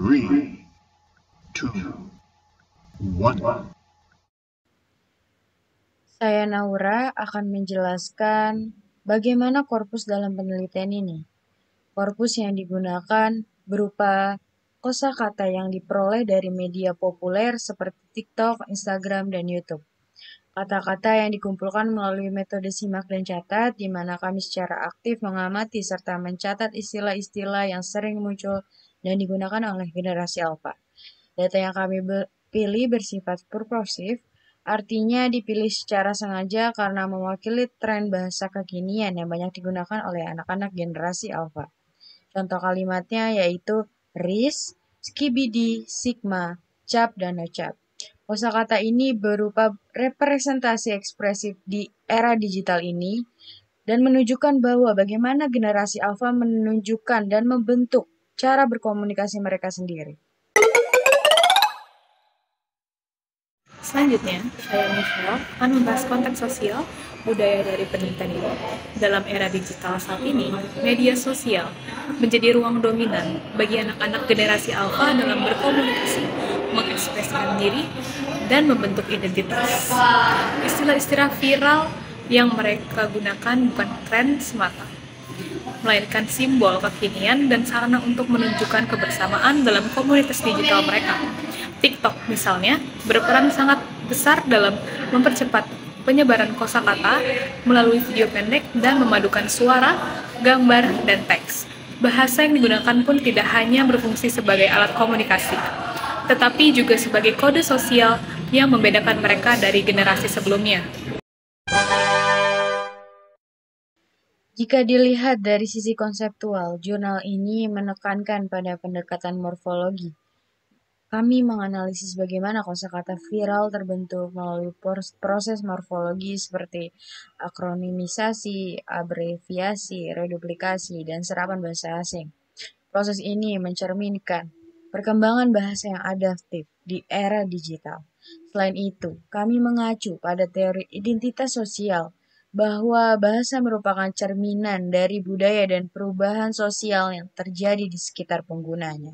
3, 2, 1. Saya Naura akan menjelaskan bagaimana korpus dalam penelitian ini. Korpus yang digunakan berupa kosakata yang diperoleh dari media populer seperti TikTok, Instagram, dan YouTube. Kata-kata yang dikumpulkan melalui metode simak dan catat, di mana kami secara aktif mengamati serta mencatat istilah-istilah yang sering muncul dan digunakan oleh generasi alfa. Data yang kami pilih bersifat purposif, artinya dipilih secara sengaja karena mewakili tren bahasa kekinian yang banyak digunakan oleh anak-anak generasi alfa. Contoh kalimatnya yaitu RIS, skibidi, sigma, cap, dan nocap. Kosakata ini berupa representasi ekspresif di era digital ini dan menunjukkan bahwa bagaimana generasi alfa menunjukkan dan membentuk cara berkomunikasi mereka sendiri. Selanjutnya, saya Michelle akan membahas konteks sosial budaya dari penelitian ini. Dalam era digital saat ini, media sosial menjadi ruang dominan bagi anak-anak generasi alfa dalam berkomunikasi, mengekspresikan diri, dan membentuk identitas. Istilah-istilah viral yang mereka gunakan bukan tren semata, melainkan simbol kekinian dan sarana untuk menunjukkan kebersamaan dalam komunitas digital mereka. TikTok misalnya berperan sangat besar dalam mempercepat penyebaran kosakata melalui video pendek dan memadukan suara, gambar, dan teks. Bahasa yang digunakan pun tidak hanya berfungsi sebagai alat komunikasi, tetapi juga sebagai kode sosial yang membedakan mereka dari generasi sebelumnya. Jika dilihat dari sisi konseptual, jurnal ini menekankan pada pendekatan morfologi. Kami menganalisis bagaimana kosakata viral terbentuk melalui proses morfologi seperti akronimisasi, abreviasi, reduplikasi, dan serapan bahasa asing. Proses ini mencerminkan perkembangan bahasa yang adaptif di era digital. Selain itu, kami mengacu pada teori identitas sosial bahwa bahasa merupakan cerminan dari budaya dan perubahan sosial yang terjadi di sekitar penggunanya.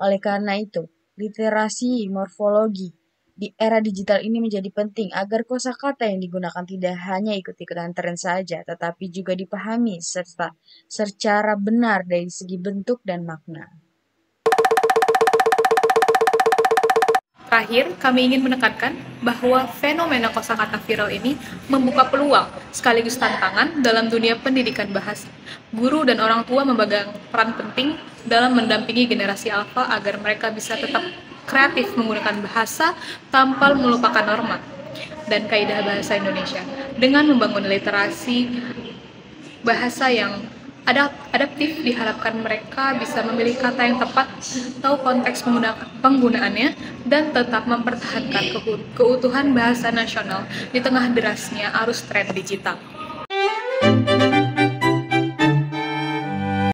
Oleh karena itu, literasi morfologi di era digital ini menjadi penting agar kosakata yang digunakan tidak hanya ikut-ikutan tren saja, tetapi juga dipahami serta secara benar dari segi bentuk dan makna. Terakhir, kami ingin menekankan bahwa fenomena kosakata viral ini membuka peluang sekaligus tantangan dalam dunia pendidikan bahasa. Guru dan orang tua memegang peran penting dalam mendampingi generasi alfa agar mereka bisa tetap kreatif menggunakan bahasa tanpa melupakan norma dan kaidah bahasa Indonesia dengan membangun literasi bahasa yang adaptif. Diharapkan mereka bisa memilih kata yang tepat, tahu konteks penggunaannya, dan tetap mempertahankan keutuhan bahasa nasional di tengah derasnya arus tren digital.